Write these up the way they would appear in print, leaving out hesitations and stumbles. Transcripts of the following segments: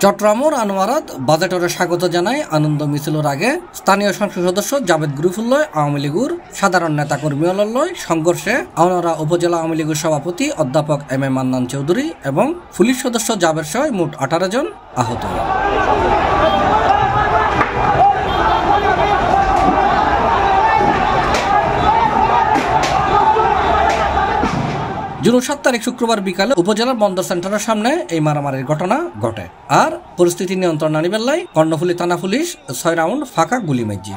চট্টগ্রামের আনোয়ারাত বাজেটরে স্বাগত জানায় আনন্দ মিছিলের আগে স্থানীয় সংসদ সদস্য জাবেদ গ্রুফুল্লয় আওয়ামী লীগের সাধারণ নেতাকর্মীলয় সংঘর্ষে আনোয়ারা উপজেলা আওয়ামী লীগের সভাপতি অধ্যাপক এম এ মান্নান চৌধুরী এবং পুলিশ সদস্য জাবের সহ মোট 18 জন আহত হয়। জুন 7 তারিখ শুক্রবার বিকালে উপজেলার বন্দর সেন্টারের সামনে এই মারামারির ঘটনা ঘটে। আর পরিস্থিতি নিয়ন্ত্রণ আনিবার লাই কর্ণফুলী থানা পুলিশ 6 রাউন্ড ফাঁকা গুলি মারছে।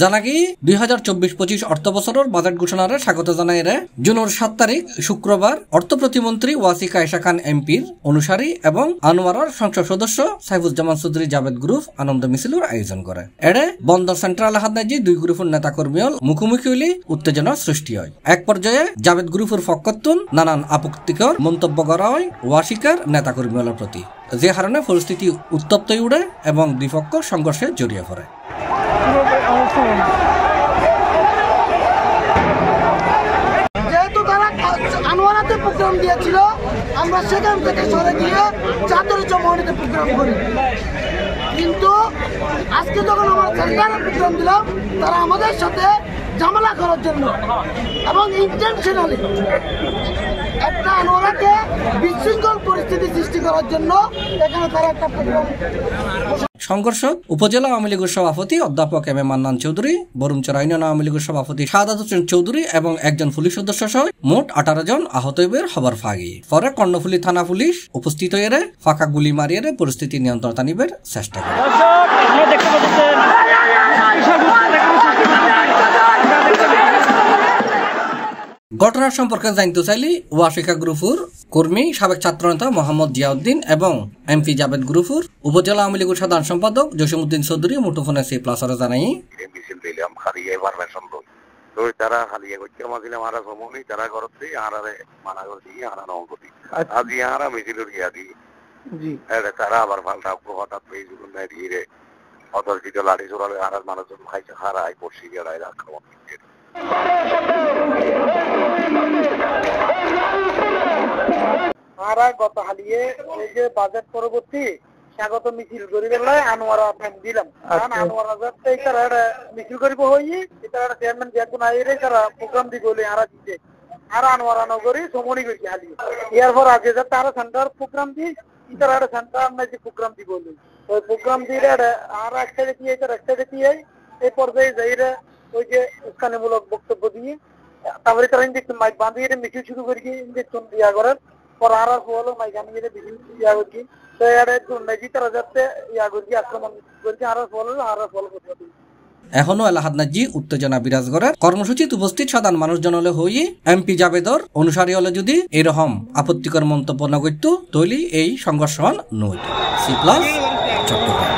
জানা কি 2024-25 অর্থ বছরের বাজেট ঘোষণার স্বাগত জানায় জুনের 7 তারিখ শুক্রবার অর্থ প্রতিমন্ত্রী ওয়াসিকা আয়েশা খান এমপির অনুসারী এবং আনোয়ারার সংসদ সদস্য সাইফুজ্জামান চৌধুরী জাবেদ গ্রুপ আনন্দ মিছিলের আয়োজন করে। এড়ে বন্দর সেন্ট্রাল হাতনাজি দুই গ্রুপের নেতাকর্মী মুখোমুখি হইলে উত্তেজনা সৃষ্টি হয়। এক পর্যায়ে জাবেদ গ্রুপের পক্ষতুন নানান আপত্তিকর মন্তব্য করা হয় ওয়াসিকার নেতাকর্মীদের প্রতি, যে কারণে পরিস্থিতি উত্তপ্ত হয়ে উঠে এবং দুই পক্ষ সংঘর্ষে জড়িয়ে পড়ে। যেহেতু তারা আনোয়ারাতে প্রোগ্রাম দিয়েছিল, আমরা সেখান থেকে সরে গিয়ে চাঁদুর চৌমহনীতে প্রোগ্রাম করি। কিন্তু আজকে যখন আমরা সেন্টারে প্রোগ্রাম দিলাম, তারা আমাদের সাথে ঝামেলা করার জন্য এবং ইন্টেনশনালি একটা আনোয়ারাকে বিশৃঙ্খল পরিস্থিতি সৃষ্টি করার জন্য এখানে তারা একটা প্রোগ্রাম। সংঘর্ষ উপজেলা আওয়ামী লীগের সভাপতি অধ্যাপক M A Mannan Chowdhury, বরুমচর union Awami লীগের সভাপতি শাহাদাত হোসেন চৌধুরী এবং একজন পুলিশ সদস্য সহ মোট 18 জন আহত হইবের খবর ফাগি। পরে কর্ণফুলী থানা পুলিশ উপস্থিত হয়ে ফাঁকা গুলি মারিয়ে পরিস্থিতি নিয়ন্ত্রণ আনিবার চেষ্টা করে। ঘটনার সম্পর্কে জানতে চাইলে ওয়াসিকা গ্রুপুর কর্মী সাবেক ছাত্রনেতা মোহাম্মদ জিয়াউদ্দিন এবং এমপি জাবেদ গ্রুপুর উপজেলা আওয়ামী লীগের সাধারণ সম্পাদক জসিমউদ্দিন চৌধুরী মুঠোফোনে সি প্লাসরে জানাই তারা হালিয়ে করছে আমাদের মারা সময় তারা করতে আনারে মানা করছি আনা নও করি আজি আরা মিছিল গিয়া দি জি তারা আবার পাল্টা হঠাৎ ফেসবুক না দিয়ে অতর্কিত লাড়ি চড়ালে আনার মানুষজন খাইছে হারাই পড়ছি গেড়াই আক্রমণ করছে। আমরা গত হালিয়ে এই যে বাজেট পরবর্তী স্বাগত মিছিল করিবার লাই আনোয়ারা আপনাকে দিলাম, কারণ আনোয়ারা যাতে তারা মিছিল করিব হই তারা চেয়ারম্যান যেকোন আইরে তারা প্রোগ্রাম দিব বলে আরা দিতে আর আনোয়ারা নগরী সমনি করছি হালিয়ে এরপর আগে যে তারা সেন্টার প্রোগ্রাম দি তারা সেন্টার না যে প্রোগ্রাম দিব বলে ওই প্রোগ্রাম দিয়ে আর এক সাইডে দিয়ে তার এক সাইডে দিয়ে এই পর্যায়ে যাইরে ওই যে উস্কানিমূলক বক্তব্য দিয়ে তারপরে তারা ইঞ্জেকশন মাইক বাঁধিয়ে মিছিল শুরু করি ইঞ্জেকশন দিয়া করার পর আর বলো মাইক আমি বিভিন্ন ইয়া করছি তো এর নাকি তারা যাতে ইয়া করছি আক্রমণ করছি আর বলো করতে। এখনো এলাহাদনাজি উত্তেজনা বিরাজ করে। কর্মসূচিত উপস্থিত সাধারণ মানুষজন হলে হই এমপি জাবেদর অনুসারী হলে যদি এরকম আপত্তিকর মন্তব্য না করত তৈলি এই সংঘর্ষ নয়। সি প্লাস চট্টগ্রাম।